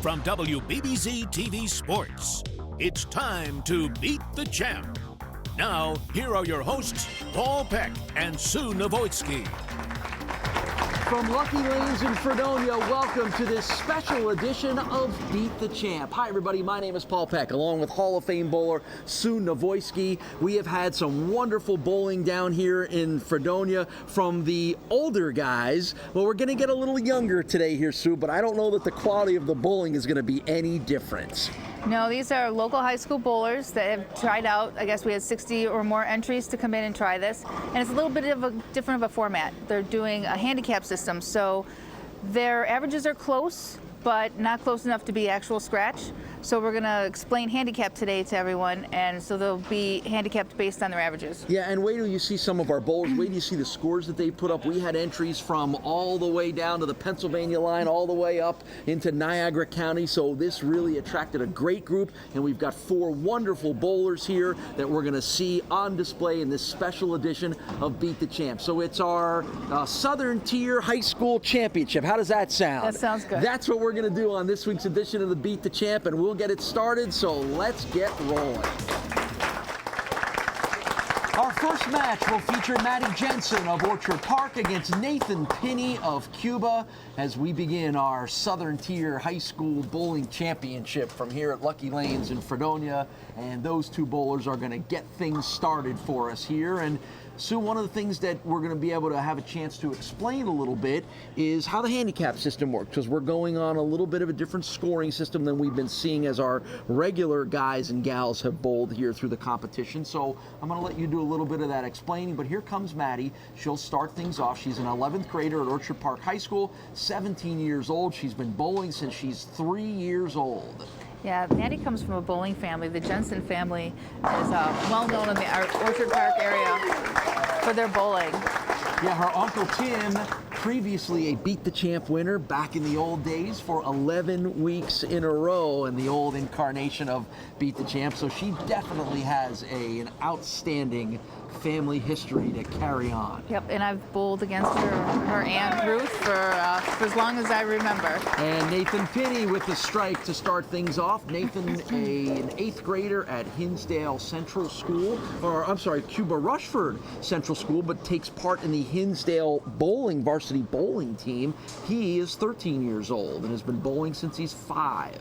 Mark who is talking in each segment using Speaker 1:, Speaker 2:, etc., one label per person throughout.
Speaker 1: From WBBZ-TV Sports, it's time to Beat the Champ. Now, here are your hosts, Paul Peck and Sue Novoitsky.
Speaker 2: From Lucky Lanes in Fredonia, welcome to this special edition of Beat the Champ. Hi, everybody. My name is Paul Peck, along with Hall of Fame bowler Sue Novoitsky. We have had some wonderful bowling down here in Fredonia from the older guys. Well, we're going to get a little younger today here, Sue, but I don't know that the quality of the bowling is going to be any different.
Speaker 3: No, these are local high school bowlers that have tried out. I guess we had 60 or more entries to come in and try this. And it's a little bit of a different of a format. They're doing a handicap system, so their averages are close, but not close enough to be actual scratch. So we're going to explain handicap today to everyone, and so they'll be handicapped based on their averages.
Speaker 2: Yeah, and wait till you see some of our bowlers. Wait till you see the scores that they put up. We had entries from all the way down to the Pennsylvania line, all the way up into Niagara County. So this really attracted a great group, and we've got 4 wonderful bowlers here that we're going to see on display in this special edition of Beat the Champ. So it's our Southern Tier High School Championship. How does that sound?
Speaker 3: That sounds good.
Speaker 2: That's what we're going to do on this week's edition of the Beat the Champ, and we'll get it started, so let's get rolling. Our first match will feature Jensen of Orchard Park against Nathan Pinney of Cuba as we begin our Southern Tier High School Bowling Championship from here at Lucky Lanes in Fredonia. And those 2 bowlers are going to get things started for us here. And Sue, one of the things that we're going to be able to have a chance to explain a little bit is how the handicap system works, because we're going on a little bit of a different scoring system than we've been seeing as our regular guys and gals have bowled here through the competition. So I'm going to let you do a little bit of that explaining, but here comes Maddie. She'll start things off. She's an 11th grader at Orchard Park High School, 17 years old. She's been bowling since she's 3 years old.
Speaker 3: Yeah, Maddie comes from a bowling family. The Jensen family is well known in the Orchard Park area for their bowling.
Speaker 2: Yeah, her Uncle Tim, previously a Beat the Champ winner back in the old days for 11 weeks in a row in the old incarnation of Beat the Champ. So she definitely has an outstanding family history to carry on.
Speaker 3: Yep, and I've bowled against her Aunt Ruth for as long as I remember.
Speaker 2: And Nathan Pinney with the strike to start things off. Nathan, an 8th grader at Hinsdale Central School, or I'm sorry, Cuba Rushford Central School, but takes part in the Hinsdale bowling varsity bowling team. He is 13 years old and has been bowling since he's 5.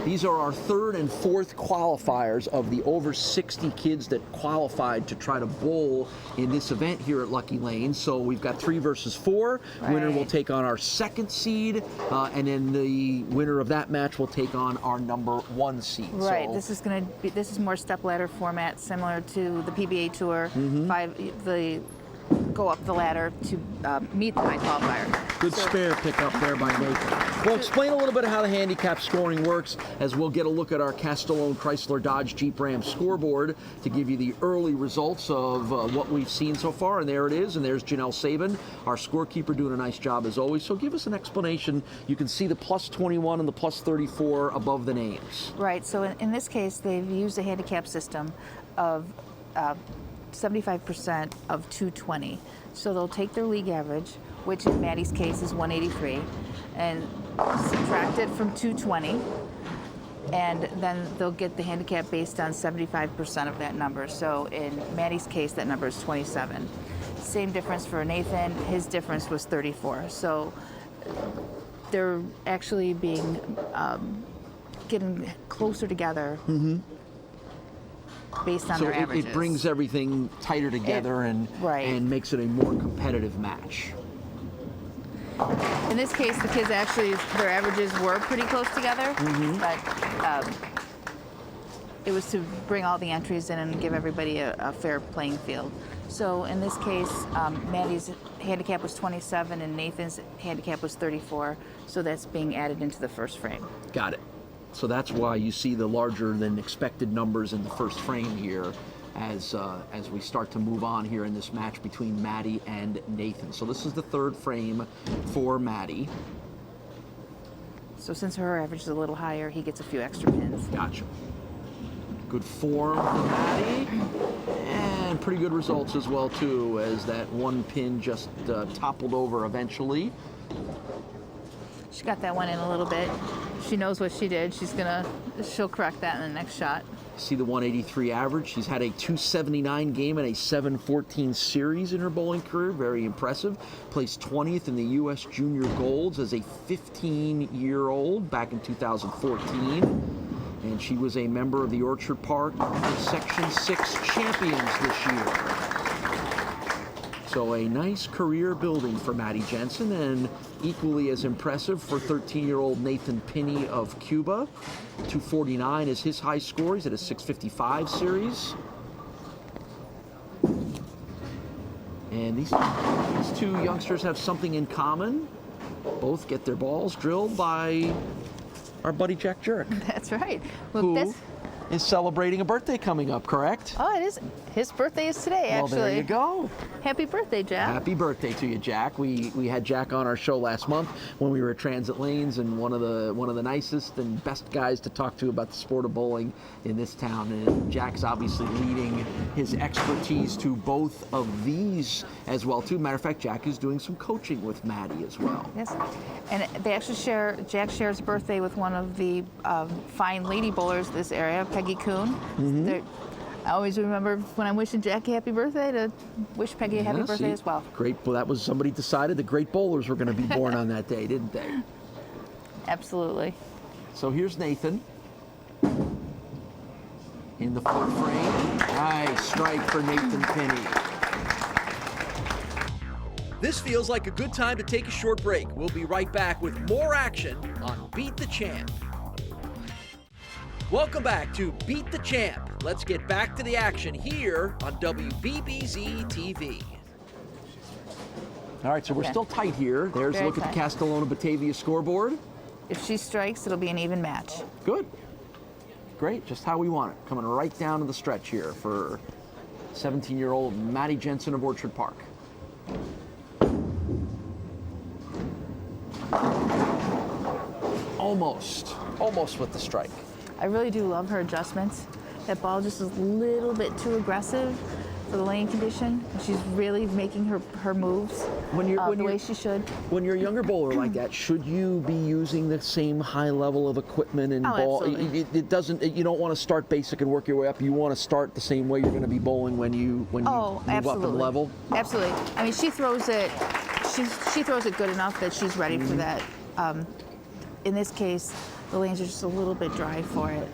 Speaker 2: These are our 3rd and 4th qualifiers of the over 60 kids that qualified to try to bowl in this event here at Lucky Lanes. So we've got 3 versus 4.
Speaker 3: Right.
Speaker 2: Winner will take on our 2nd seed, and then the winner of that match will take on our number 1 seed.
Speaker 3: Right.
Speaker 2: So,
Speaker 3: this is more step ladder format, similar to the PBA Tour. Go up the ladder to meet the high qualifier.
Speaker 2: Good spare pickup there by Nathan. We'll explain a little bit of how the handicap scoring works as we'll get a look at our Castellone Chrysler Dodge Jeep Ram scoreboard to give you the early results of what we've seen so far. And there it is. And there's Janelle Sabin, our scorekeeper, doing a nice job as always. So give us an explanation. You can see the plus 21 and the plus 34 above the names.
Speaker 3: Right. So in this case, they've used a handicap system of 75% of 220. So they'll take their league average, which in Maddie's case is 183, and subtract it from 220, and then they'll get the handicap based on 75% of that number. So in Maddie's case, that number is 27. Same difference for Nathan. His difference was 34. So they're actually getting closer together. Mm-hmm. Based on their averages.
Speaker 2: It brings everything tighter together and makes it a more competitive match.
Speaker 3: In this case, the kids actually, their averages were pretty close together, but it was to bring all the entries in and give everybody a fair playing field. So in this case, Maddie's handicap was 27 and Nathan's handicap was 34, so that's being added into the first frame.
Speaker 2: Got it. So that's why you see the larger than expected numbers in the first frame here as we start to move on here in this match between Maddie and Nathan. So this is the 3rd frame for Maddie.
Speaker 3: So since her average is a little higher, he gets a few extra pins.
Speaker 2: Gotcha. Good form for Maddie. And pretty good results as well, too, as that one pin just toppled over eventually.
Speaker 3: She got that one in a little bit. She knows what she did. She'll correct that in the next shot.
Speaker 2: See the 183 average. She's had a 279 game and a 714 series in her bowling career. Very impressive. Placed 20th in the U.S. Junior Golds as a 15-year-old back in 2014. And she was a member of the Orchard Park Section 6 champions this year. So a nice career building for Maddie Jensen, and equally as impressive for 13-year-old Nathan Pinney of Cuba. 249 is his high score. He's at a 655 series. And these two youngsters have something in common. Both get their balls drilled by our buddy Jack Jurek.
Speaker 3: That's right.
Speaker 2: Who is celebrating a birthday coming up, correct?
Speaker 3: Oh, it is. His birthday is today, actually.
Speaker 2: Well, there you go.
Speaker 3: Happy birthday, Jack.
Speaker 2: Happy birthday to you, Jack. We had Jack on our show last month when we were at Transit Lanes, and one of the nicest and best guys to talk to about the sport of bowling in this town. And Jack's obviously leading his expertise to both of these as well, too. Matter of fact, Jack is doing some coaching with Maddie as well.
Speaker 3: Yes, and they actually Jack shares a birthday with one of the fine lady bowlers this area, Peggy Kuhn.
Speaker 2: Mm-hmm.
Speaker 3: I always remember when I'm wishing Jackie happy birthday to wish Peggy a happy birthday as well.
Speaker 2: Great. Well, that was somebody decided the great bowlers were going to be born on that day, didn't they?
Speaker 3: Absolutely.
Speaker 2: So here's Nathan in the foot frame. Nice strike for Nathan Pinney.
Speaker 4: This feels like a good time to take a short break. We'll be right back with more action on Beat the Champ. Welcome back to Beat the Champ. Let's get back to the action here on WBBZ-TV.
Speaker 2: All right, so we're still tight here. There's a look at the Castellona Batavia scoreboard.
Speaker 3: If she strikes, it'll be an even match.
Speaker 2: Good. Great, just how we want it. Coming right down to the stretch here for 17-year-old Maddie Jensen of Orchard Park. Almost with the strike.
Speaker 3: I really do love her adjustments. That ball just is a little bit too aggressive for the lane condition. She's really making her moves the way she should.
Speaker 2: When you're a younger bowler like that, should you be using the same high level of equipment and ball?
Speaker 3: Absolutely.
Speaker 2: It doesn't. You don't want to start basic and work your way up. You want to start the same way you're going to be bowling when you move up in level.
Speaker 3: Absolutely. I mean, she throws it. She throws it good enough that she's ready for that. In this case, the lanes are just a little bit dry for it.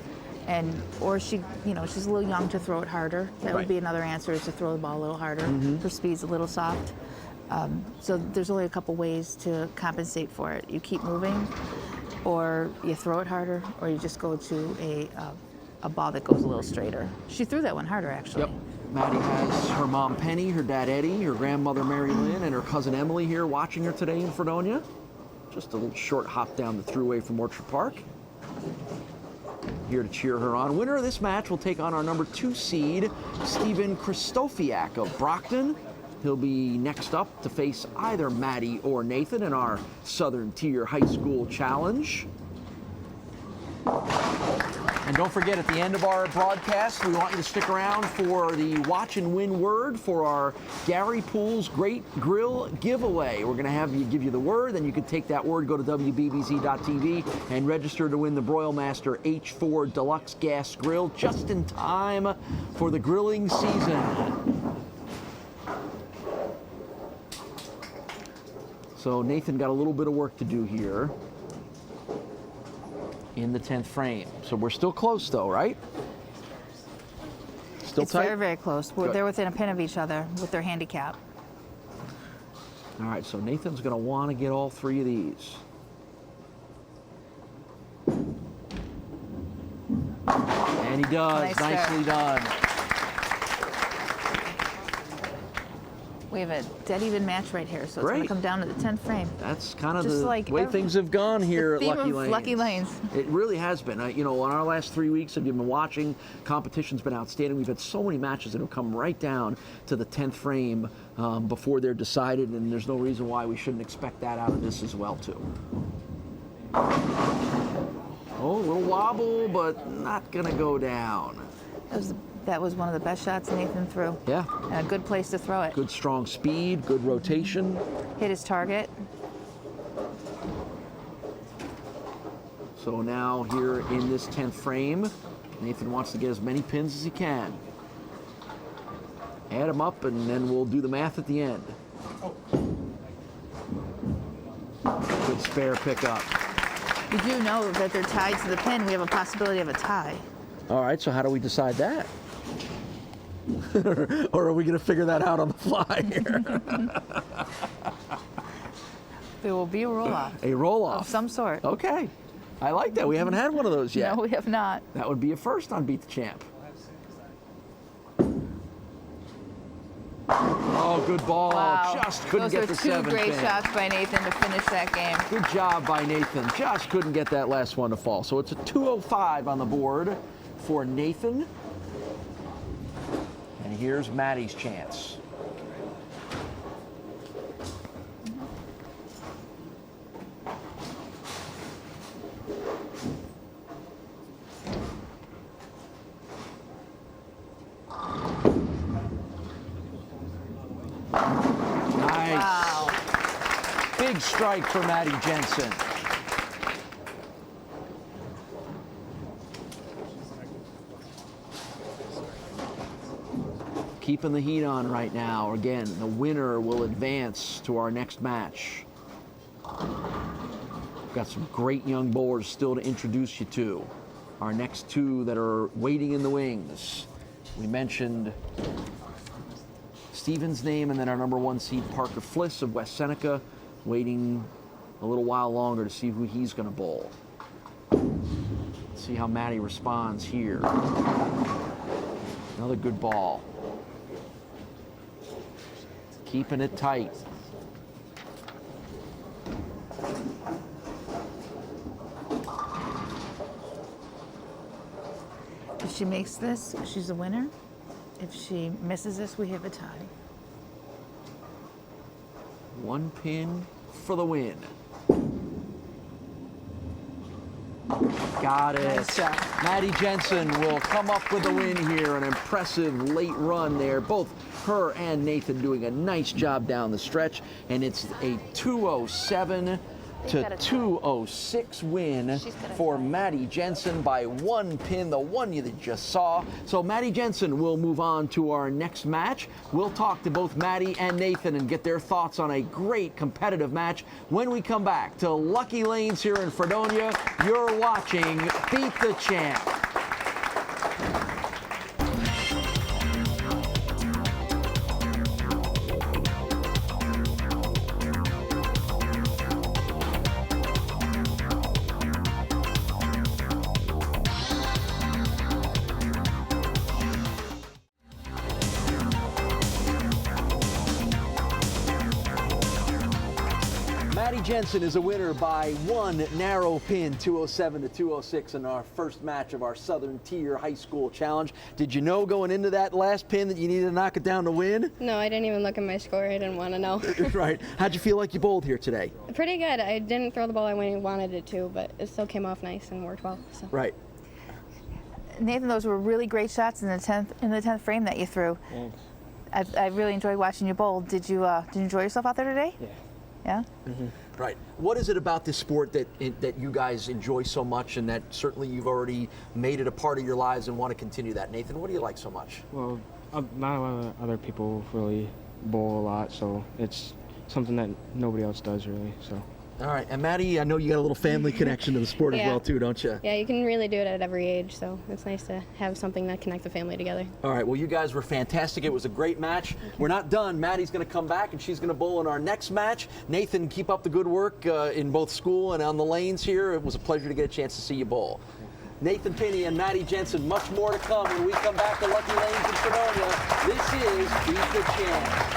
Speaker 3: Or she's a little young to throw it harder. That would be another answer, is to throw the ball a little harder. Her speed's a little soft. So there's only a couple ways to compensate for it. You keep moving, or you throw it harder, or you just go to a ball that goes a little straighter. She threw that one harder, actually.
Speaker 2: Yep. Maddie has her mom Penny, her dad Eddie, her grandmother Mary Lynn, and her cousin Emily here watching her today in Fredonia. Just a little short hop down the thruway from Orchard Park. Here to cheer her on. Winner of this match will take on our number 2 seed, Stephen Kristofak of Brockton. He'll be next up to face either Maddie or Nathan in our Southern Tier High School Challenge. And don't forget, at the end of our broadcast, we want you to stick around for the watch and win word for our Gary Poole's Great Grill giveaway. We're going to have you give you the word, then you can take that word, go to WBBZ.TV, and register to win the Broilmaster H4 Deluxe Gas Grill just in time for the grilling season. So Nathan got a little bit of work to do here in the 10th frame. So we're still close though, right? Still tight?
Speaker 3: It's very, very close. They're within a pin of each other with their handicap.
Speaker 2: All right, so Nathan's gonna want to get all 3 of these. And he does, nicely done.
Speaker 3: We have a dead even match right here, so it's going to come down to the 10th frame.
Speaker 2: That's kind of the way things have gone here at Lucky Lanes.
Speaker 3: Lucky Lanes.
Speaker 2: It really has been. On our last 3 weeks, if you've been watching, competition's been outstanding. We've had so many matches that have come right down to the 10th frame before they're decided, and there's no reason why we shouldn't expect that out of this as well, too. Oh, a little wobble, but not going to go down.
Speaker 3: That was one of the best shots Nathan threw.
Speaker 2: Yeah.
Speaker 3: And a good place to throw it.
Speaker 2: Good strong speed, good rotation.
Speaker 3: Hit his target.
Speaker 2: So now here in this 10th frame, Nathan wants to get as many pins as he can. Add them up, and then we'll do the math at the end. Good spare pickup.
Speaker 3: You do know that they're tied to the pin. We have a possibility of a tie.
Speaker 2: All right, so how do we decide that? Or are we going to figure that out on the fly here?
Speaker 3: There will be a roll-off.
Speaker 2: A roll-off.
Speaker 3: Of some sort.
Speaker 2: Okay. I like that. We haven't had one of those yet.
Speaker 3: No, we have not.
Speaker 2: That would be a first on Beat the Champ. Oh, good ball.
Speaker 3: Wow.
Speaker 2: Just couldn't get the
Speaker 3: Those are two
Speaker 2: seventh
Speaker 3: great
Speaker 2: in.
Speaker 3: shots by Nathan to finish that game.
Speaker 2: Good job by Nathan. Just couldn't get that last one to fall. So it's a 205 on the board for Nathan. And here's Maddie's chance. Nice.
Speaker 3: Wow.
Speaker 2: Big strike for Maddie Jensen. Keeping the heat on right now. Again, the winner will advance to our next match. Got some great young bowlers still to introduce you to. Our next two that are waiting in the wings. We mentioned Steven's name, and then our number 1 seed, Parker Fliss of West Seneca, waiting a little while longer to see who he's going to bowl. Let's see how Maddie responds here. Another good ball. Keeping it tight.
Speaker 3: If she makes this, she's a winner. If she misses this, we have a tie.
Speaker 2: 1 pin for the win. Got it.
Speaker 3: Nice job.
Speaker 2: Maddie Jensen will come up with a win here. An impressive late run there. Both her and Nathan doing a nice job down the stretch. And it's a 207 to 206 win for Maddie Jensen by 1 pin, the one you just saw. So Maddie Jensen will move on to our next match. We'll talk to both Maddie and Nathan and get their thoughts on a great competitive match when we come back to Lucky Lanes here in Fredonia. You're watching Beat the Champ. Maddie Jensen is a winner by 1 narrow pin, 207 to 206 in our first match of our Southern Tier High School Challenge. Did you know going into that last pin that you needed to knock it down to win?
Speaker 5: No, I didn't even look at my score. I didn't want to know.
Speaker 2: Right. How'd you feel like you bowled here today?
Speaker 5: Pretty good. I didn't throw the ball I wanted it to, but it still came off nice and worked well. So.
Speaker 2: Right.
Speaker 3: Nathan, those were really great shots in the 10th frame that you threw.
Speaker 6: Thanks.
Speaker 3: I really enjoyed watching you bowl. Did you enjoy yourself out there today?
Speaker 6: Yeah.
Speaker 3: Yeah?
Speaker 6: Mm-hmm.
Speaker 2: Right. What is it about this sport that you guys enjoy so much, and that certainly you've already made it a part of your lives and want to continue that? Nathan, what do you like so much?
Speaker 6: Well, not a lot of other people really bowl a lot, so it's something that nobody else does really. So.
Speaker 2: All right. And Maddie, I know you got a little family connection to the sport as
Speaker 5: Yeah.
Speaker 2: well too, don't you?
Speaker 5: Yeah, you can really do it at every age, so it's nice to have something that connects the family together.
Speaker 2: All right, well, you guys were fantastic. It was a great match. We're not done. Maddie's going to come back, and she's going to bowl in our next match. Nathan, keep up the good work in both school and on the lanes here. It was a pleasure to get a chance to see you bowl. Nathan Pinney and Maddie Jensen, much more to come when we come back to Lucky Lanes in Fredonia. This is Beat the Champ.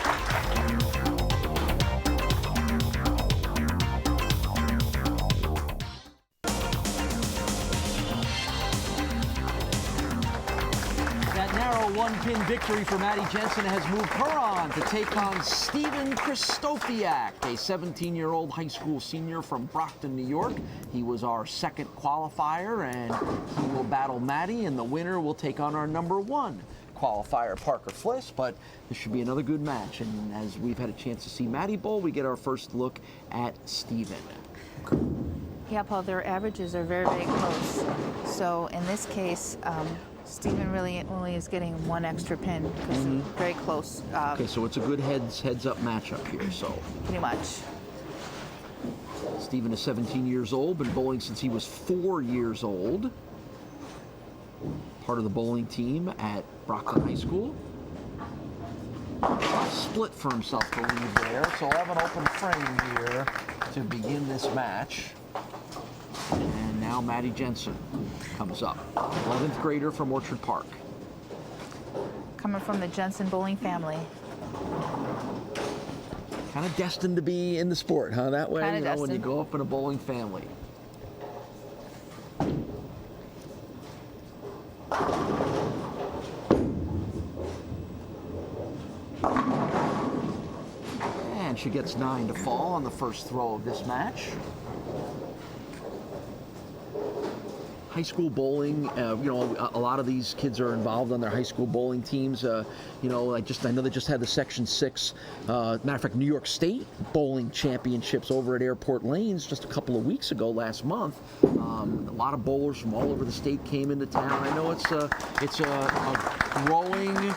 Speaker 2: That narrow one-pin victory for Maddie Jensen has moved her on to take on Stephen Kristofak, a 17-year-old high school senior from Brockton, New York. He was our second qualifier, and he will battle Maddie, and the winner will take on our number 1 qualifier, Parker Fliss. But this should be another good match, and as we've had a chance to see Maddie bowl, we get our first look at Stephen.
Speaker 3: Yeah, Paul, their averages are very, very close. So in this case, Stephen really only is getting 1 extra pin because they're very close.
Speaker 2: Okay, so it's a good heads-up matchup here, so.
Speaker 3: Pretty much.
Speaker 2: Stephen is 17 years old, been bowling since he was 4 years old. Part of the bowling team at Brockton High School. Split for himself to lead there, so we'll have an open frame here to begin this match. And now Maddie Jensen comes up, 11th grader from Orchard Park.
Speaker 3: Coming from the Jensen bowling family.
Speaker 2: Kind of destined to be in the sport, huh? That way,
Speaker 3: Kinda
Speaker 2: you know, when you
Speaker 3: destined.
Speaker 2: go up in a bowling family. And she gets 9 to fall on the first throw of this match. High school bowling, you know, a lot of these kids are involved on their high school bowling teams. You know, I know they just had the Section 6, matter of fact, New York State bowling championships over at Airport Lanes just a couple of weeks ago, last month. A lot of bowlers from all over the state came into town. I know it's a growing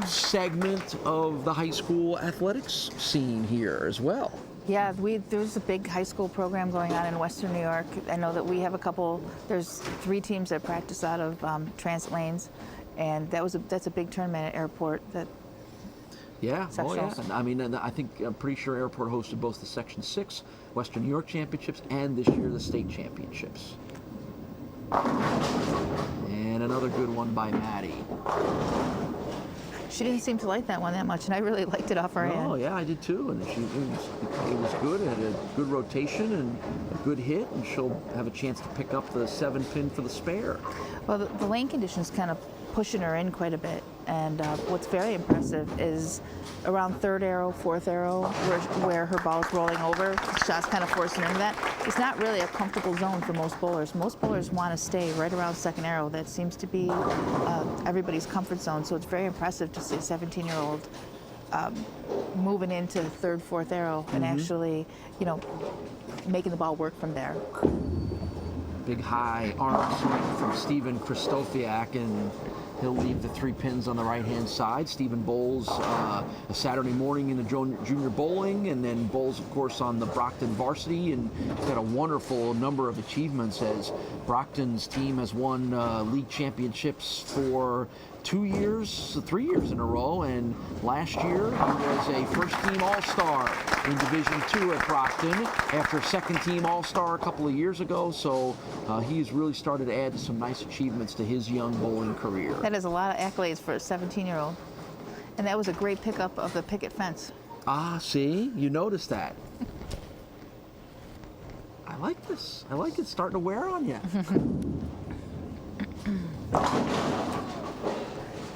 Speaker 2: segment of the high school athletics scene here as well.
Speaker 3: Yeah, there's a big high school program going on in Western New York. I know that we have there's 3 teams that practice out of Transit Lanes, and that's a big tournament at Airport.
Speaker 2: Yeah,
Speaker 3: Sectionals.
Speaker 2: oh yeah. I mean, and I'm pretty sure Airport hosted both the Section 6 Western New York Championships and this year the state championships. And another good one by Maddie.
Speaker 3: She didn't seem to like that one that much, and I really liked it off her hand.
Speaker 2: Oh yeah, I did too. And it was good. It had a good rotation and a good hit, and she'll have a chance to pick up the 7 pin for the spare.
Speaker 3: Well, the lane conditions kind of pushing her in quite a bit, and what's very impressive is around 3rd arrow, 4th arrow, where her ball is rolling over, the shot's kind of forcing her into that. It's not really a comfortable zone for most bowlers. Most bowlers want to stay right around 2nd arrow. That seems to be everybody's comfort zone, so it's very impressive to see a 17-year-old moving into 3rd, 4th arrow and actually, you know, making the ball work from there.
Speaker 2: Big high arm swing from Stephen Kristofak, and he'll leave the 3 pins on the right-hand side. Stephen bowls a Saturday morning in the junior bowling, and then bowls, of course, on the Brockton varsity, and he's got a wonderful number of achievements as Brockton's team has won league championships for 3 years in a row, and last year he was a first-team All-Star in Division II at Brockton after second-team All-Star a couple of years ago, so he's really started to add some nice achievements to his young bowling career.
Speaker 3: That is a lot of accolades for a 17-year-old. And that was a great pickup of the picket fence.
Speaker 2: Ah, see? You noticed that. I like this. I like it starting to wear on you.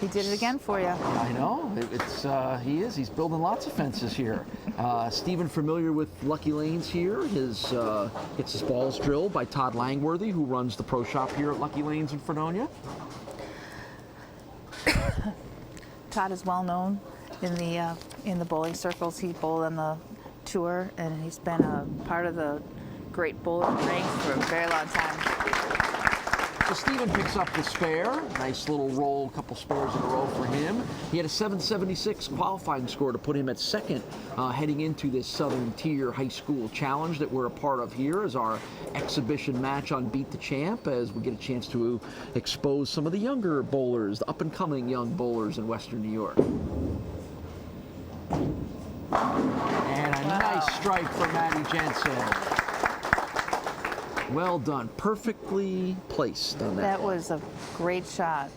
Speaker 3: He did it again for you.
Speaker 2: I know. He's building lots of fences here. Stephen, familiar with Lucky Lanes here, gets his balls drilled by Todd Langworthy, who runs the pro shop here at Lucky Lanes in Fredonia.
Speaker 3: Todd is well known in the bowling circles. He bowled on the tour, and he's been a part of the great bowling ranks for a very long time.
Speaker 2: So Stephen picks up the spare. Nice little roll, a couple spares in a row for him. He had a 776 qualifying score to put him at 2nd heading into this Southern Tier High School Challenge that we're a part of here as our exhibition match on Beat the Champ, as we get a chance to expose some of the younger bowlers, the up-and-coming young bowlers in Western New York. And a nice strike for Maddie Jensen. Well done. Perfectly placed on that.
Speaker 3: That was a great shot.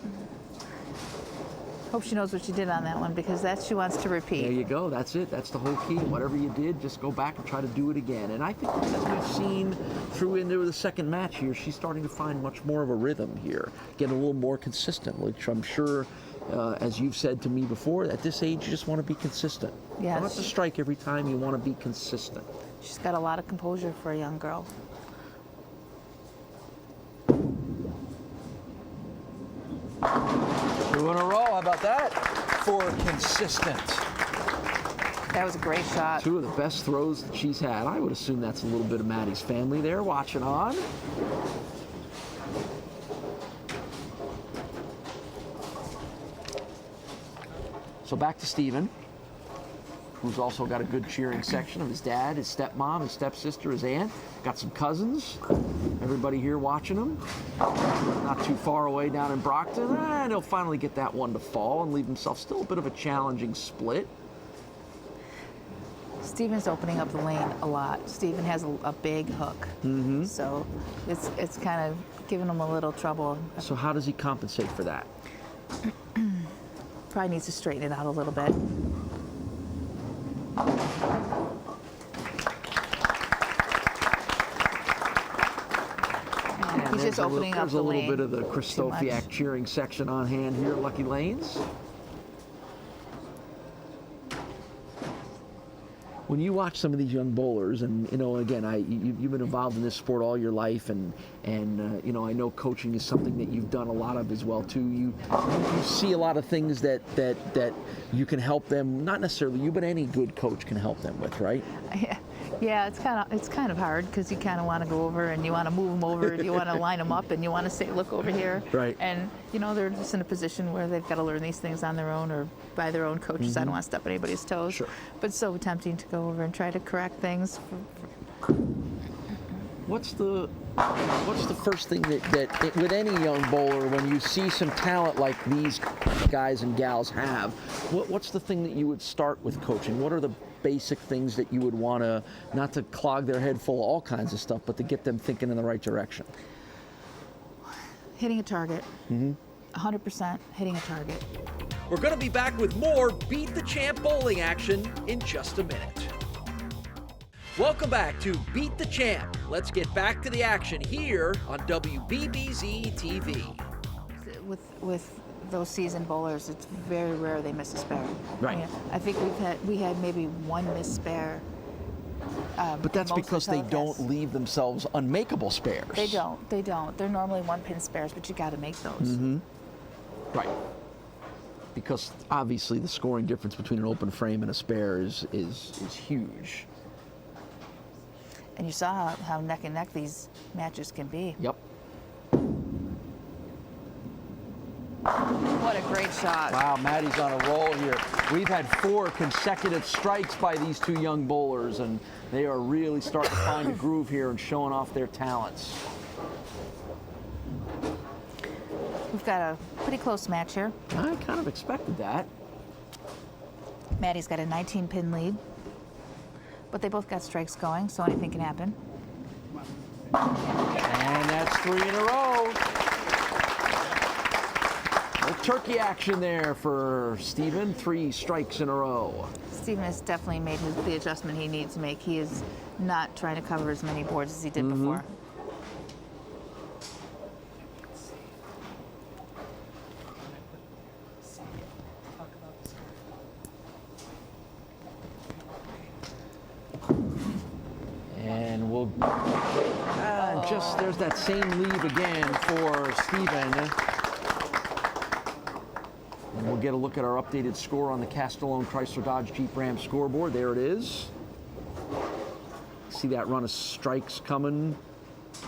Speaker 3: Hope she knows what she did on that one, because that she wants to repeat.
Speaker 2: There you go. That's it. That's the whole key. Whatever you did, just go back and try to do it again. And I think as we've seen through into the second match here, she's starting to find much more of a rhythm here, getting a little more consistent, which I'm sure as you've said to me before, at this age, you just want to be consistent. You don't have
Speaker 3: Yes.
Speaker 2: to strike every time. You want to be consistent.
Speaker 3: She's got a lot of composure for a young girl.
Speaker 2: 2 in a row. How about that? For consistent.
Speaker 3: That was a great shot.
Speaker 2: 2 of the best throws that she's had. I would assume that's a little bit of Maddie's family there watching on. So back to Steven, who's also got a good cheering section of his dad, his stepmom, his stepsister, his aunt. Got some cousins. Everybody here watching him. Not too far away down in Brockton. And he'll finally get that one to fall and leave himself still a bit of a challenging split.
Speaker 3: Steven's opening up the lane a lot. Steven has a big hook. So it's kind of giving him a little trouble.
Speaker 2: So how does he compensate for that?
Speaker 3: Probably needs to straighten it out a little bit. He's just opening up the lane.
Speaker 2: There's a little bit of the Kristofak cheering section on hand here at Lucky Lanes. When you watch some of these young bowlers, and you know, again, you've been involved in this sport all your life, and you know, I know coaching is something that you've done a lot of as well too. You see a lot of things that you can help them. Not necessarily you, but any good coach can help them with, right?
Speaker 3: Yeah, it's kind of hard because you kind of want to go over and you want to move them over, you want to line them up, and you want to say, look over here.
Speaker 2: Right.
Speaker 3: And you know, they're just in a position where they've got to learn these things on their own or by their own coaches. I don't want to step on anybody's toes.
Speaker 2: Sure.
Speaker 3: But it's so tempting to go over and try to correct things.
Speaker 2: What's the first thing that with any young bowler, when you see some talent like these guys and gals have, what's the thing that you would start with coaching? What are the basic things that you would want to, not to clog their head full of all kinds of stuff, but to get them thinking in the right direction?
Speaker 3: Hitting a target. 100% hitting a target.
Speaker 4: We're going to be back with more Beat the Champ bowling action in just a minute. Welcome back to Beat the Champ. Let's get back to the action here on WBBZ-TV.
Speaker 3: With those seasoned bowlers, it's very rare they miss a spare.
Speaker 2: Right.
Speaker 3: Yeah, I think we had maybe one missed spare.
Speaker 2: But that's
Speaker 3: most
Speaker 2: because
Speaker 3: of the
Speaker 2: they don't
Speaker 3: telecasts.
Speaker 2: leave themselves unmakeable spares.
Speaker 3: They don't. They're normally one-pin spares, but you got to make those.
Speaker 2: Right. Because obviously the scoring difference between an open frame and a spare is huge.
Speaker 3: And you saw how neck and neck these matches can be.
Speaker 2: Yep.
Speaker 3: What a great shot.
Speaker 2: Wow, Maddie's on a roll here. We've had 4 consecutive strikes by these 2 young bowlers, and they are really starting to find a groove here and showing off their talents.
Speaker 3: We've got a pretty close match here.
Speaker 2: I kind of expected that.
Speaker 3: Maddie's got a 19-pin lead, but they both got strikes going, so anything can happen.
Speaker 2: And that's 3 in a row. No turkey action there for Steven. 3 strikes in a row.
Speaker 3: Steven has definitely made the adjustment he needs to make. He is not trying to cover as many boards as he did before.
Speaker 2: And we'll just there's that same lead again for Steven. And we'll get a look at our updated score on the Castellone Chrysler Dodge Jeep Ram scoreboard. There it is. See that run of strikes coming.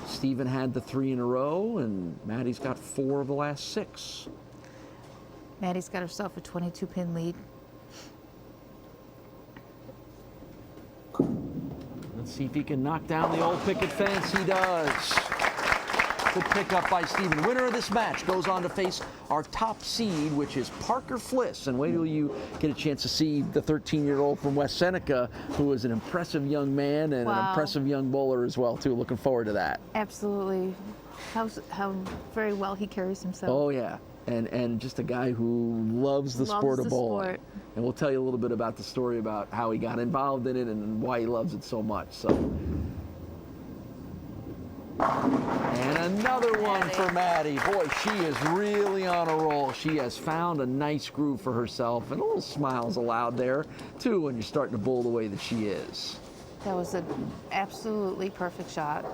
Speaker 2: Steven had the 3 in a row, and Maddie's got 4 of the last 6.
Speaker 3: Maddie's got herself a 22-pin lead.
Speaker 2: Let's see if he can knock down the old picket fence. He does. Good pickup by Steven. Winner of this match goes on to face our top seed, which is Parker Fliss. And wait till you get a chance to see the 13-year-old from West Seneca, who is an impressive young man and an impressive young bowler as well, too. Looking forward to that.
Speaker 3: Absolutely. How very well he carries himself.
Speaker 2: Oh, yeah. And just a guy who loves the sport of bowling. And we'll tell you a little bit about the story about how he got involved in it and why he loves it so much. So, and another one for Maddie. Boy, she is really on a roll. She has found a nice groove for herself, and a little smiles allowed there, too, when you're starting to bowl the way that she is.
Speaker 3: That was an absolutely perfect shot.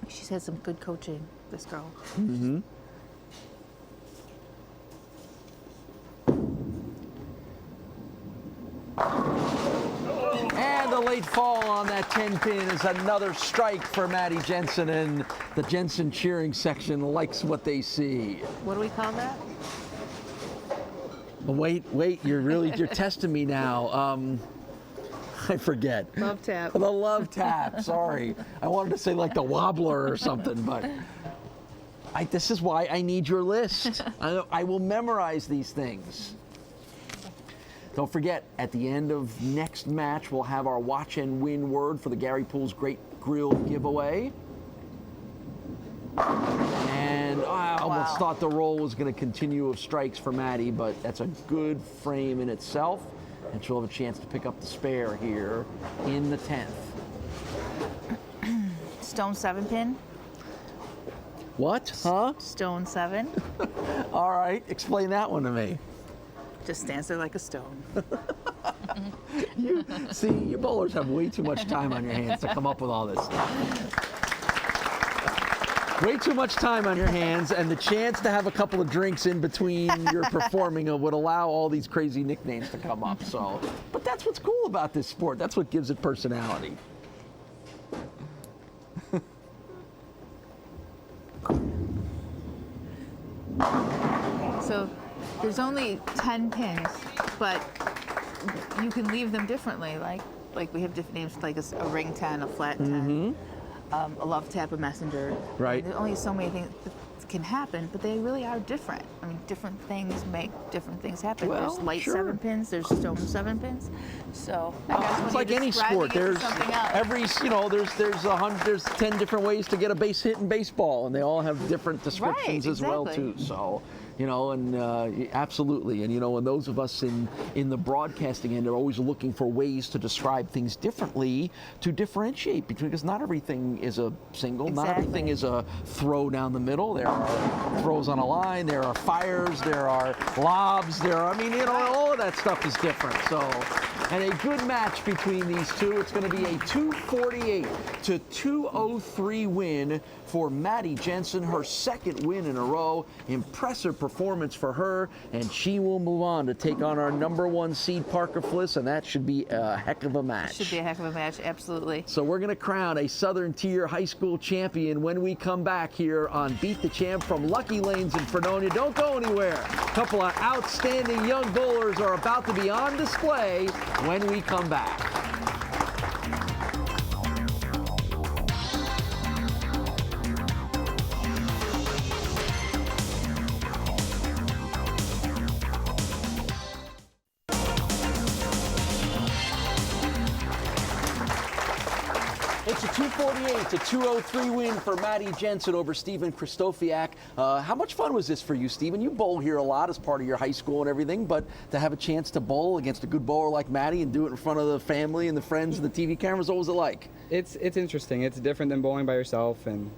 Speaker 3: She's had some good coaching, this girl.
Speaker 2: Mm-hmm. And the late fall on that 10 pin is another strike for Maddie Jensen, and the Jensen cheering section likes what they see.
Speaker 3: What do we call that?
Speaker 2: Wait, you're testing me now. I forget.
Speaker 3: Love tap.
Speaker 2: The love tap, sorry. I wanted to say like the wobbler or something, but this is why I need your list. I will memorize these things. Don't forget, at the end of next match, we'll have our watch and win word for the Gary Pools Great Grill giveaway. And I almost thought the roll was going to continue of strikes for Maddie, but that's a good frame in itself. And she'll have a chance to pick up the spare here in the 10th.
Speaker 3: Stone 7 pin.
Speaker 2: What? Huh?
Speaker 3: Stone 7.
Speaker 2: All right, explain that one to me.
Speaker 3: Just stands there like a stone.
Speaker 2: You bowlers have way too much time on your hands to come up with all this stuff. Way too much time on your hands, and the chance to have a couple of drinks in between your performing would allow all these crazy nicknames to come up. So, but that's what's cool about this sport. That's what gives it personality.
Speaker 3: So there's only 10 pins, but you can leave them differently. Like we have different names, like a ring 10, a flat 10. A love tap, a messenger.
Speaker 2: Right.
Speaker 3: There's only so many things that can happen, but they really are different. I mean, different things make different things happen.
Speaker 2: Well,
Speaker 3: there's light
Speaker 2: sure.
Speaker 3: 7 pins, there's stone 7 pins. So I guess when
Speaker 2: It's
Speaker 3: you're
Speaker 2: like any
Speaker 3: describing
Speaker 2: sport.
Speaker 3: it to
Speaker 2: There's
Speaker 3: something else.
Speaker 2: there's 10 different ways to get a base hit in baseball, and they all have different descriptions as well too. So, absolutely. And and those of us in the broadcasting end are always looking for ways to describe things differently to differentiate between, because not everything is a single, not everything is a throw down the middle. There are throws on a line, there are fires, there are lobs, all of that stuff is different. So, and a good match between these two. It's going to be a 248 to 203 win for Maddie Jensen, her second win in a row. Impressive performance for her, and she will move on to take on our #1 seed Parker Fliss, and that should be a heck of a match.
Speaker 3: Should be a heck of a match, absolutely.
Speaker 2: So we're going to crown a Southern Tier high school champion when we come back here on Beat the Champ from Lucky Lanes in Fredonia. Don't go anywhere. A couple of outstanding young bowlers are about to be on display when we come back. It's a 248 to 203 win for Maddie Jensen over Stephen Kristofak. How much fun was this for you, Stephen? You bowl here a lot as part of your high school and everything, but to have a chance to bowl against a good bowler like Maddie and do it in front of the family and the friends and the TV cameras, what was it like?
Speaker 6: It's interesting. It's different than bowling by yourself, and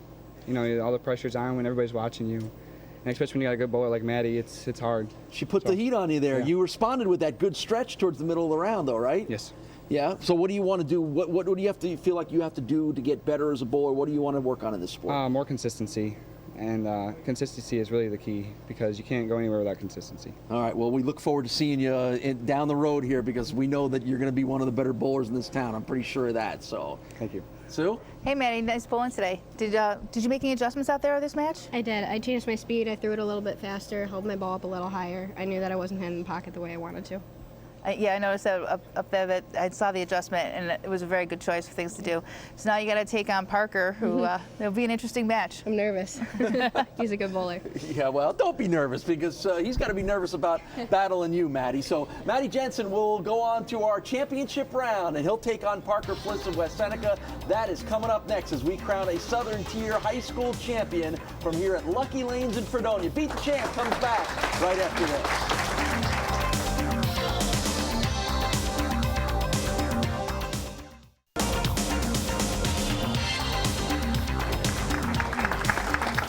Speaker 6: all the pressure's on when everybody's watching you. And especially when you got a good bowler like Maddie, it's hard.
Speaker 2: She put the heat on you there.
Speaker 6: Yeah.
Speaker 2: You responded with that good stretch towards the middle of the round, though, right?
Speaker 6: Yes.
Speaker 2: Yeah. So what do you want to do? What do you have to feel like you have to do to get better as a bowler? What do you want to work on in this sport?
Speaker 6: More consistency. And consistency is really the key, because you can't go anywhere without consistency.
Speaker 2: All right. Well, we look forward to seeing you down the road here, because we know that you're going to be one of the better bowlers in this town. I'm pretty sure of that. So.
Speaker 6: Thank you.
Speaker 2: Sue?
Speaker 3: Hey, Maddie, nice bowling today. Did you make any adjustments out there this match?
Speaker 5: I did. I changed my speed. I threw it a little bit faster, held my ball up a little higher. I knew that I wasn't hitting the pocket the way I wanted to.
Speaker 3: Yeah, I noticed that up there that I saw the adjustment, and it was a very good choice of things to do. So now you got to take on Parker, who it'll be an interesting match.
Speaker 5: I'm nervous. He's a good bowler.
Speaker 2: Yeah, well, don't be nervous because he's got to be nervous about battling you, Maddie. So Maddie Jensen will go on to our championship round, and he'll take on Parker Fliss of West Seneca. That is coming up next as we crown a Southern Tier high school champion from here at Lucky Lanes in Fredonia. Beat the Champ comes back right after this.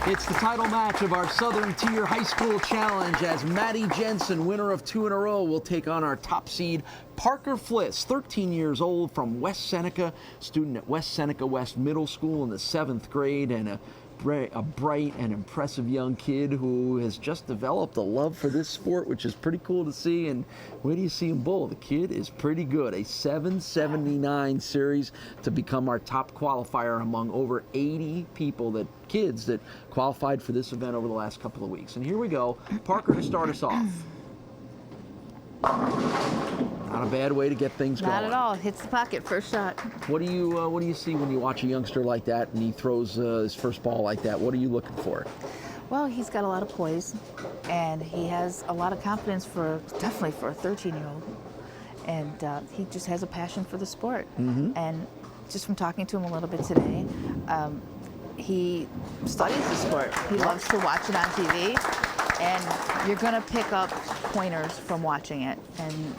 Speaker 2: It's the title match of our Southern Tier High School Challenge as Maddie Jensen, winner of 2 in a row, will take on our top seed, Parker Fliss, 13 years old from West Seneca, student at West Seneca West Middle School in the 7th grade, and a bright and impressive young kid who has just developed a love for this sport, which is pretty cool to see. And where do you see him bowl? The kid is pretty good. A 779 series to become our top qualifier among over 80 kids that qualified for this event over the last couple of weeks. And here we go. Parker to start us off. Not a bad way to get things going.
Speaker 3: Not at all. Hits the pocket first shot.
Speaker 2: What do you see when you watch a youngster like that and he throws his first ball like that? What are you looking for?
Speaker 3: Well, he's got a lot of poise, and he has a lot of confidence definitely for a 13-year-old. And he just has a passion for the sport. And just from talking to him a little bit today, he studies the sport. He loves to watch it on TV, and you're going to pick up pointers from watching it, and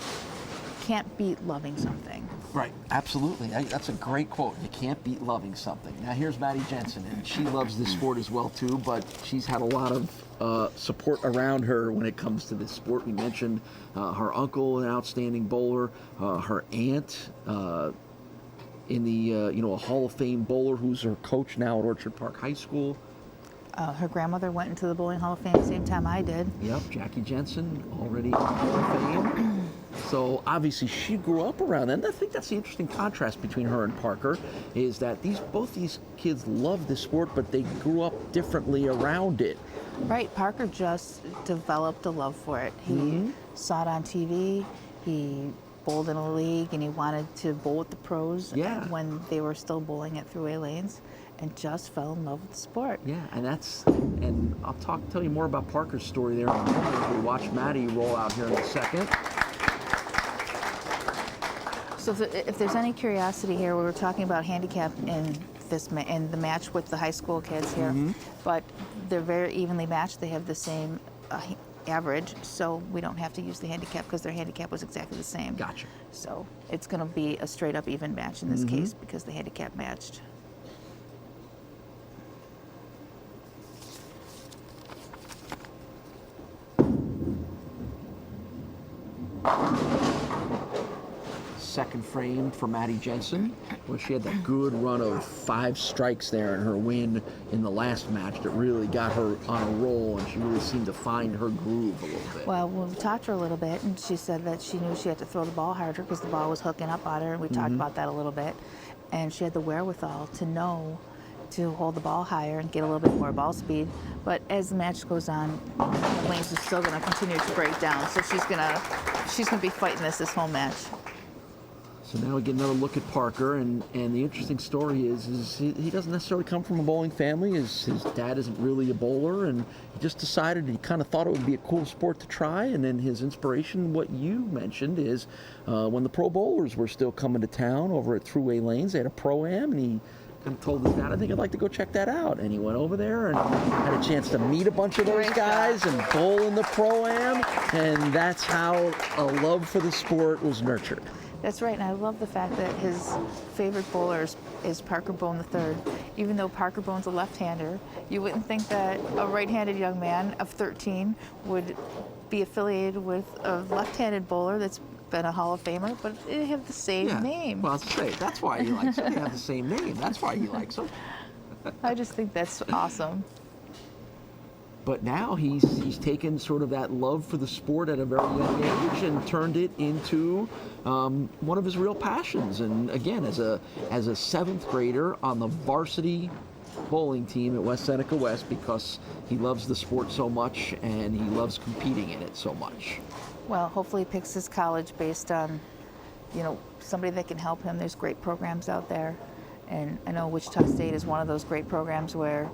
Speaker 3: can't beat loving something.
Speaker 2: Right, absolutely. That's a great quote. You can't beat loving something. Now here's Maddie Jensen, and she loves this sport as well too, but she's had a lot of support around her when it comes to this sport. We mentioned her uncle, an outstanding bowler, her aunt, in the a Hall of Fame bowler who's her coach now at Orchard Park High School.
Speaker 3: Her grandmother went into the Bowling Hall of Fame the same time I did.
Speaker 2: Yep, Jackie Jensen, already in the Hall of Fame. So obviously she grew up around that. And I think that's the interesting contrast between her and Parker, is that both these kids love this sport, but they grew up differently around it.
Speaker 3: Right, Parker just developed a love for it. He saw it on TV, he bowled in a league, and he wanted to bowl with the pros when they were still bowling at throughway lanes, and just fell in love with the sport. Yeah,
Speaker 2: and I'll tell you more about Parker's story there in a moment as we watch Maddie roll out here in a second.
Speaker 3: So if there's any curiosity here, we were talking about handicap in the match with the high school kids here, but they're very evenly matched. They have the same average, so we don't have to use the handicap because their handicap was exactly the same.
Speaker 2: Gotcha.
Speaker 3: So it's going to be a straight up even match in this case because the handicap matched.
Speaker 2: Second frame for Maddie Jensen, where she had that good run of 5 strikes there in her win in the last match that really got her on a roll, and she really seemed to find her groove a little bit.
Speaker 3: Well, we talked to her a little bit, and she said that she knew she had to throw the ball harder because the ball was hooking up on her, and we talked about that a little bit. And she had the wherewithal to know to hold the ball higher and get a little bit more ball speed. But as the match goes on, the lanes are still going to continue to break down, so she's gonna be fighting this whole match.
Speaker 2: So now we get another look at Parker, and the interesting story is he doesn't necessarily come from a bowling family. His dad isn't really a bowler, and he just decided, he kind of thought it would be a cool sport to try, and then his inspiration, what you mentioned, is when the pro bowlers were still coming to town over at Throughway Lanes, they had a pro-am, and he kind of told his dad, I think I'd like to go check that out. And he went over there and had a chance to meet a bunch of those guys and bowl in the pro-am, and that's how a love for the sport was nurtured.
Speaker 3: That's right, and I love the fact that his favorite bowler is Parker Bone III. Even though Parker Bone's a left-hander, you wouldn't think that a right-handed young man of 13 would be affiliated with a left-handed bowler that's been a Hall of Famer, but they have the same name.
Speaker 2: Well, that's why he likes him. They have the same name. That's why he likes him.
Speaker 3: I just think that's awesome.
Speaker 2: But now he's taken sort of that love for the sport at a very young age and turned it into one of his real passions. And again, as a 7th grader on the varsity bowling team at West Seneca West, because he loves the sport so much and he loves competing in it so much.
Speaker 3: Well, hopefully he picks his college based on, somebody that can help him. There's great programs out there. And I know Wichita State is one of those great programs where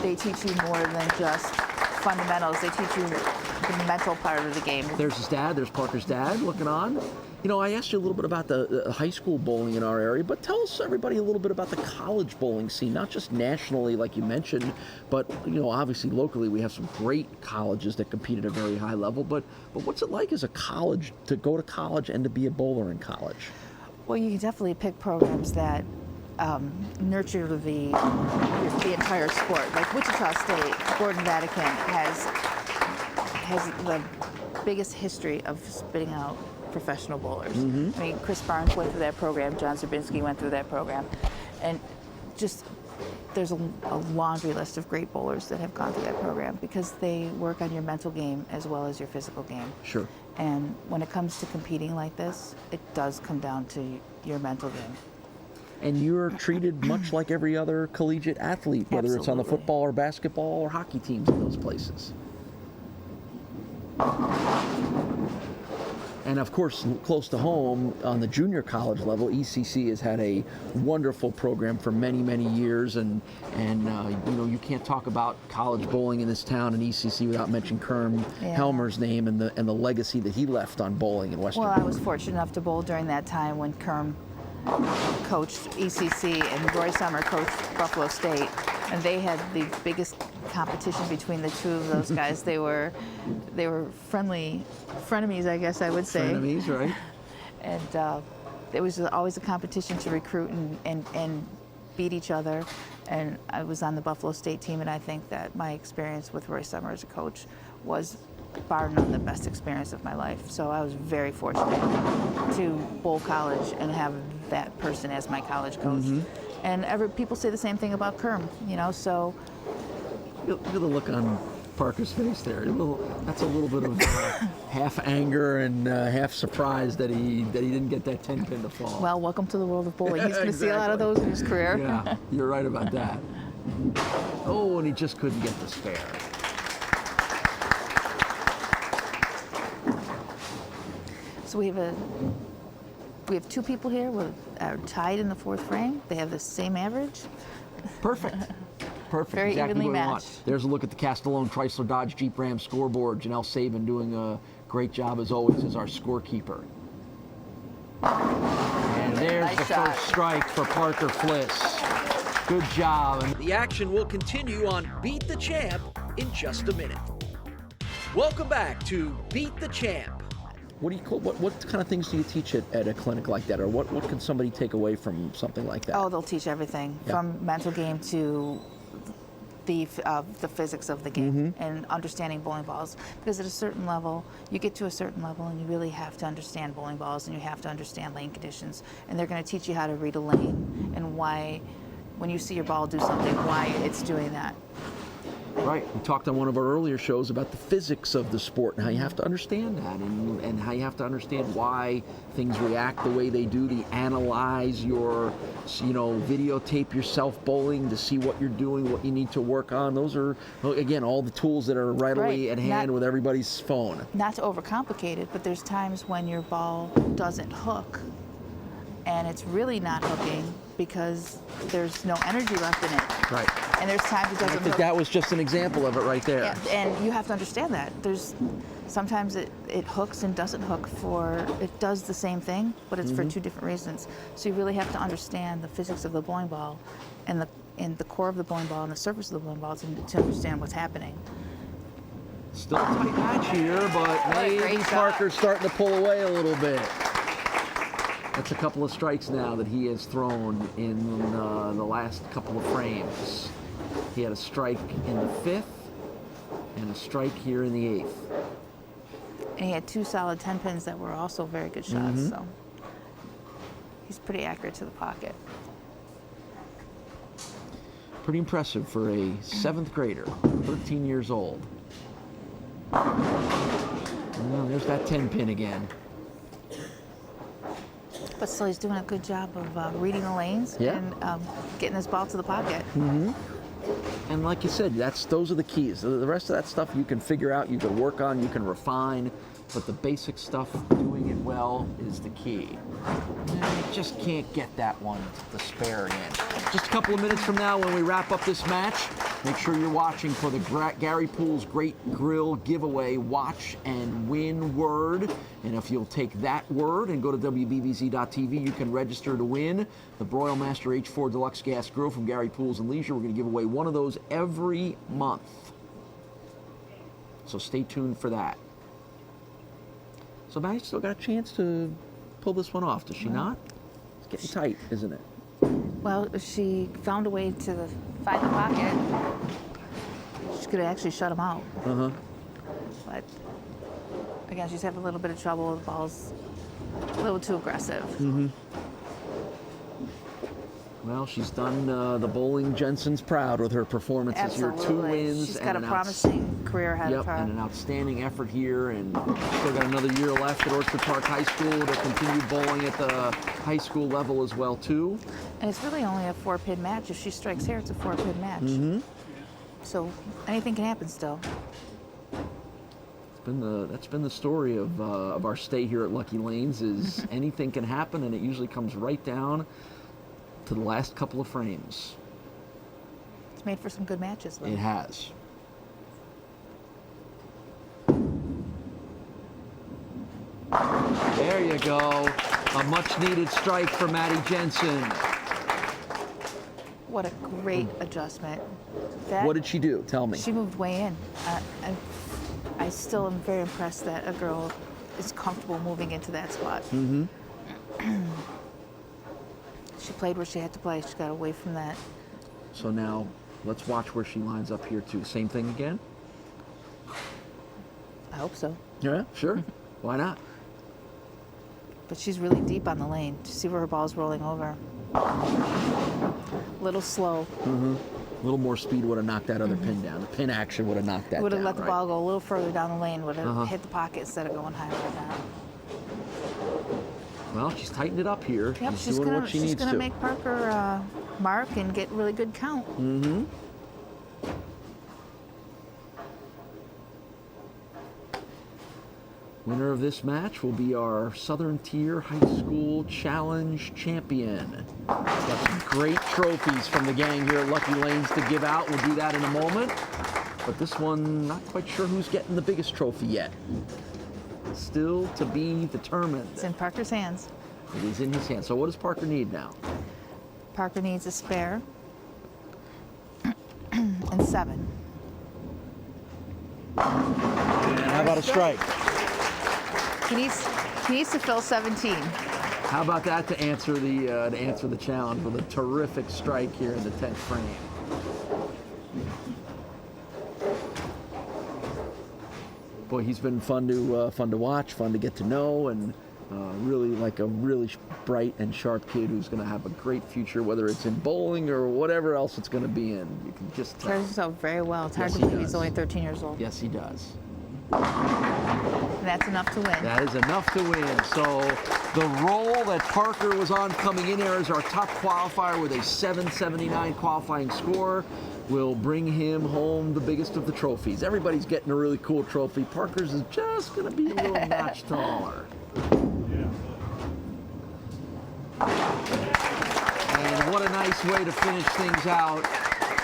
Speaker 3: they teach you more than just fundamentals. They teach you the mental part of the game.
Speaker 2: There's his dad. There's Parker's dad looking on. I asked you a little bit about the high school bowling in our area, but tell us, everybody, a little bit about the college bowling scene, not just nationally, like you mentioned, but, obviously locally we have some great colleges that compete at a very high level, but what's it like as a college, to go to college and to be a bowler in college?
Speaker 3: Well, you can definitely pick programs that nurture the entire sport. Like Wichita State, Gordon Vatican has the biggest history of spitting out professional bowlers. I mean, Chris Barnes went through that program, John Zabinski went through that program, and just there's a laundry list of great bowlers that have gone through that program because they work on your mental game as well as your physical game.
Speaker 2: Sure.
Speaker 3: And when it comes to competing like this, it does come down to your mental game.
Speaker 2: And you're treated much like every other collegiate athlete, whether it's on the
Speaker 3: Absolutely.
Speaker 2: football or basketball or hockey teams in those places. And of course, close to home, on the junior college level, ECC has had a wonderful program for many, many years. And you can't talk about college bowling in this town and ECC without mentioning Kerm Helmer's name and the legacy that he left on bowling in Western.
Speaker 3: Well, I was fortunate enough to bowl during that time when Kerm coached ECC and Roy Summer coached Buffalo State, and they had the biggest competition between the two of those guys. They were frenemies, I guess I would say.
Speaker 2: Frenemies, right?
Speaker 3: And there was always a competition to recruit and beat each other. And I was on the Buffalo State team, and I think that my experience with Roy Summer as a coach was bar none the best experience of my life. So I was very fortunate to bowl college and have that person as my college coach. And people say the same thing about Kerm, so.
Speaker 2: Look at the look on Parker's face there. That's a little bit of half anger and half surprise that he didn't get that 10-pin to fall.
Speaker 3: Well, welcome to the world of bowling. He's going to see a lot of those in his career.
Speaker 2: Yeah, you're right about that. Oh, and he just couldn't get the spare.
Speaker 3: So we have two people here who are tied in the fourth frame. They have the same average.
Speaker 2: Perfect. Perfect.
Speaker 3: Very
Speaker 2: exactly
Speaker 3: evenly
Speaker 2: what we want.
Speaker 3: matched.
Speaker 2: There's a look at the Castellone Chrysler Dodge Jeep Ram scoreboard. Janelle Saban doing a great job as always as our scorekeeper. And there's
Speaker 3: Nice
Speaker 2: the
Speaker 3: shot.
Speaker 2: first strike for Parker Fliss. Good job.
Speaker 4: The action will continue on Beat the Champ in just a minute. Welcome back to Beat the Champ.
Speaker 2: What kind of things do you teach at a clinic like that, or what can somebody take away from something like that?
Speaker 3: Oh, they'll teach everything from mental game to the physics of the game and understanding bowling balls. Because at a certain level, you get to a certain level and you really have to understand bowling balls and you have to understand lane conditions. And they're going to teach you how to read a lane and why, when you see your ball do something, why it's doing that.
Speaker 2: Right. We talked on one of our earlier shows about the physics of the sport and how you have to understand that and how you have to understand why things react the way they do, to analyze your, videotape yourself bowling to see what you're doing, what you need to work on. Those are, again, all the tools that are readily at hand with everybody's phone.
Speaker 3: Not to overcomplicate it, but there's times when your ball doesn't hook and it's really not hooking because there's no energy left in it.
Speaker 2: Right.
Speaker 3: And there's times it doesn't
Speaker 2: I think
Speaker 3: hook.
Speaker 2: that was just an example of it right there.
Speaker 3: Yeah, and you have to understand that. Sometimes it hooks and doesn't hook it does the same thing, but it's for two different reasons. So you really have to understand the physics of the bowling ball and the core of the bowling ball and the surface of the bowling ball to understand what's happening.
Speaker 2: Still a tight match here, but maybe
Speaker 3: great shot.
Speaker 2: Parker's starting to pull away a little bit. That's a couple of strikes now that he has thrown in the last couple of frames. He had a strike in the 5th and a strike here in the 8th.
Speaker 3: And he had two solid 10 pins that were also very good shots. So he's pretty accurate to the pocket.
Speaker 2: Pretty impressive for a 7th grader, 13 years old. Well, there's that 10 pin again.
Speaker 3: But still, he's doing a good job of reading the lanes
Speaker 2: Yeah.
Speaker 3: and getting his ball to the pocket.
Speaker 2: And like you said, those are the keys. The rest of that stuff you can figure out, you can work on, you can refine, but the basic stuff, doing it well, is the key. And you just can't get that one to spare again. Just a couple of minutes from now, when we wrap up this match, make sure you're watching for the Gary Poole's Great Grill giveaway watch and win word. And if you'll take that word and go to WBBZ.TV, you can register to win the Broil Master H4 Deluxe Gas Grill from Gary Poole's and Leisure. We're going to give away one of those every month. So stay tuned for that. So Maddie's still got a chance to pull this one off, does she not? It's getting tight, isn't it?
Speaker 3: Well, she found a way to find the pocket. She could have actually shut him out. But again, she's having a little bit of trouble. The ball's a little too aggressive.
Speaker 2: Well, she's done the bowling Jensen's proud with her performances here. 2 wins.
Speaker 3: She's got a promising career ahead of her.
Speaker 2: And an outstanding effort here, and still got another year left at Orchard Park High School to continue bowling at the high school level as well, too.
Speaker 3: And it's really only a 4-pin match. If she strikes here, it's a 4-pin match. So anything can happen still.
Speaker 2: That's been the story of our stay here at Lucky Lanes, is anything can happen, and it usually comes right down to the last couple of frames.
Speaker 3: It's made for some good matches, though.
Speaker 2: It has. There you go. A much-needed strike for Maddie Jensen.
Speaker 3: What a great adjustment.
Speaker 2: What did she do? Tell me.
Speaker 3: She moved way in. And I still am very impressed that a girl is comfortable moving into that spot. She played where she had to play. She got away from that.
Speaker 2: So now, let's watch where she lines up here, too. Same thing again?
Speaker 3: I hope so.
Speaker 2: Yeah, sure. Why not?
Speaker 3: But she's really deep on the lane. Do you see where her ball's rolling over? A little slow.
Speaker 2: A little more speed would have knocked that other pin down. The pin action would have knocked that down.
Speaker 3: Would have let the
Speaker 2: right?
Speaker 3: ball go a little further down the lane. Would have hit the pocket instead of going higher down.
Speaker 2: Well, she's tightened it up here.
Speaker 3: Yep,
Speaker 2: she's doing what she needs to.
Speaker 3: She's gonna make Parker mark and get really good count.
Speaker 2: Winner of this match will be our Southern Tier High School Challenge champion. Got some great trophies from the gang here at Lucky Lanes to give out. We'll do that in a moment. But this one, not quite sure who's getting the biggest trophy yet. Still to be determined.
Speaker 3: It's in Parker's hands.
Speaker 2: It is in his hands. So what does Parker need now?
Speaker 3: Parker needs a spare and 7.
Speaker 2: And how about a strike?
Speaker 3: He needs to fill 17.
Speaker 2: How about that to answer the challenge with a terrific strike here in the 10th frame? Boy, he's been fun to watch, fun to get to know, and really like a really bright and sharp kid who's going to have a great future, whether it's in bowling or whatever else it's going to be in. You can just tell.
Speaker 3: Carries himself very well. It's hard
Speaker 2: Yes,
Speaker 3: to
Speaker 2: he
Speaker 3: believe he's
Speaker 2: does.
Speaker 3: only 13 years old.
Speaker 2: Yes, he does.
Speaker 3: And that's enough to win.
Speaker 2: That is enough to win. So the role that Parker was on coming in here as our top qualifier with a 779 qualifying score will bring him home the biggest of the trophies. Everybody's getting a really cool trophy. Parker's is just going to be a little notch taller. And what a nice way to finish things out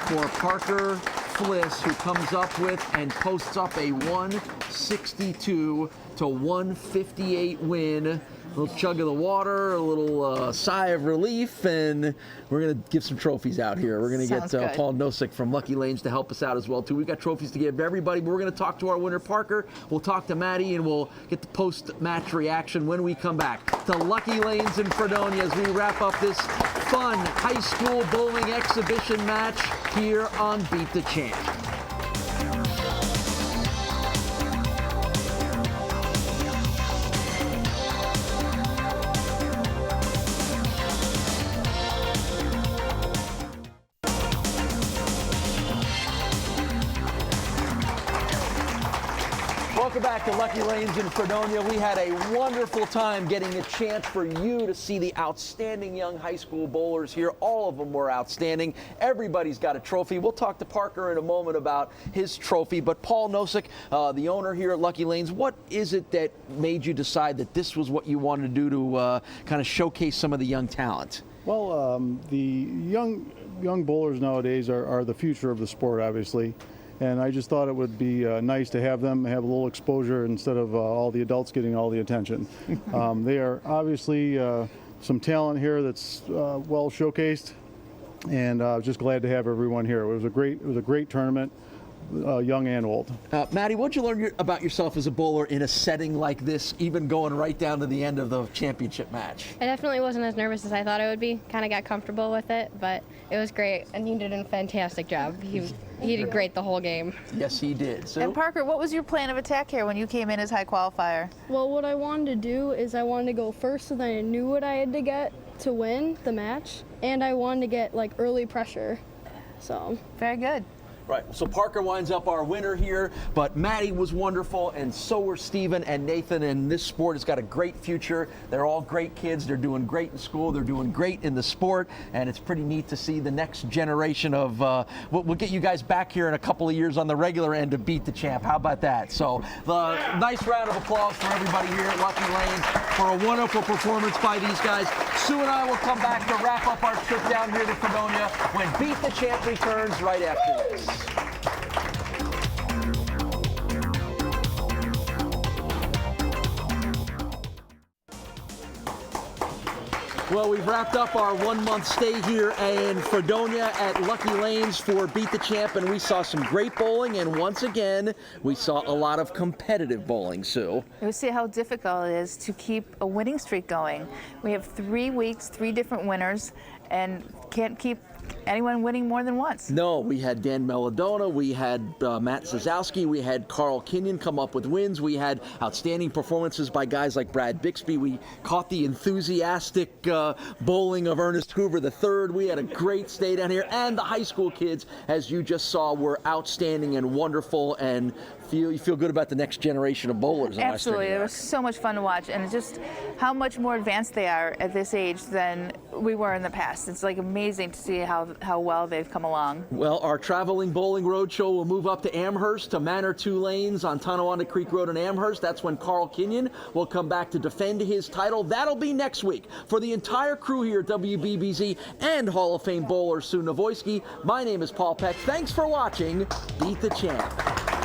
Speaker 2: for Parker Fliss, who comes up with and posts up a 162 to 158 win. A little chug of the water, a little sigh of relief, and we're going to give some trophies out here. We're going to get Paul Nosek from Lucky Lanes to help us out as well, too. We've got trophies to give everybody, but we're going to talk to our winner, Parker. We'll talk to Maddie, and we'll get the post-match reaction when we come back to Lucky Lanes in Fredonia as we wrap up this fun high school bowling exhibition match here on Beat the Champ. Welcome back to Lucky Lanes in Fredonia. We had a wonderful time getting a chance for you to see the outstanding young high school bowlers here. All of them were outstanding. Everybody's got a trophy. We'll talk to Parker in a moment about his trophy. But Paul Nosek, the owner here at Lucky Lanes, what is it that made you decide that this was what you wanted to do to kind of showcase some of the young talent?
Speaker 7: Well, the young bowlers nowadays are the future of the sport, obviously. And I just thought it would be nice to have them have a little exposure instead of all the adults getting all the attention. They are obviously some talent here that's well showcased, and just glad to have everyone here. It was a great tournament, young and old.
Speaker 2: Maddie, what'd you learn about yourself as a bowler in a setting like this, even going right down to the end of the championship match?
Speaker 5: I definitely wasn't as nervous as I thought I would be. Kind of got comfortable with it, but it was great, and he did a fantastic job. He did great the whole game.
Speaker 2: Yes, he did. Sue?
Speaker 3: And Parker, what was your plan of attack here when you came in as high qualifier?
Speaker 8: Well, what I wanted to do is I wanted to go first so that I knew what I had to get to win the match, and I wanted to get like early pressure. So
Speaker 3: Very good.
Speaker 2: Right, so Parker winds up our winner here, but Maddie was wonderful, and so were Steven and Nathan, and this sport has got a great future. They're all great kids. They're doing great in school. They're doing great in the sport, and it's pretty neat to see the next generation of, we'll get you guys back here in a couple of years on the regular end to beat the champ. How about that? So, nice round of applause for everybody here at Lucky Lanes for a wonderful performance by these guys. Sue and I will come back to wrap up our trip down here to Fredonia when Beat the Champ returns right after this. Well, we've wrapped up our 1 month stay here in Fredonia at Lucky Lanes for Beat the Champ, and we saw some great bowling, and once again, we saw a lot of competitive bowling, Sue.
Speaker 3: You see how difficult it is to keep a winning streak going. We have 3 weeks, 3 different winners, and can't keep anyone winning more than once.
Speaker 2: No, we had Dan Melodona, we had Matt Zazowski, we had Carl Kenyon come up with wins, we had outstanding performances by guys like Brad Bixby, we caught the enthusiastic bowling of Ernest Hoover III, we had a great stay down here, and the high school kids, as you just saw, were outstanding and wonderful, and you feel good about the next generation of bowlers in
Speaker 3: Absolutely,
Speaker 2: Western New
Speaker 3: it
Speaker 2: York.
Speaker 3: was so much fun to watch, and just how much more advanced they are at this age than we were in the past. It's like amazing to see how well they've come along.
Speaker 2: Well, our traveling bowling roadshow will move up to Amherst to Manor 2 Lanes on Tonawanda Creek Road in Amherst. That's when Carl Kenyon will come back to defend his title. That'll be next week. For the entire crew here at WBBZ and Hall of Fame bowler Sue Novoisky, my name is Paul Peck. Thanks for watching Beat the Champ.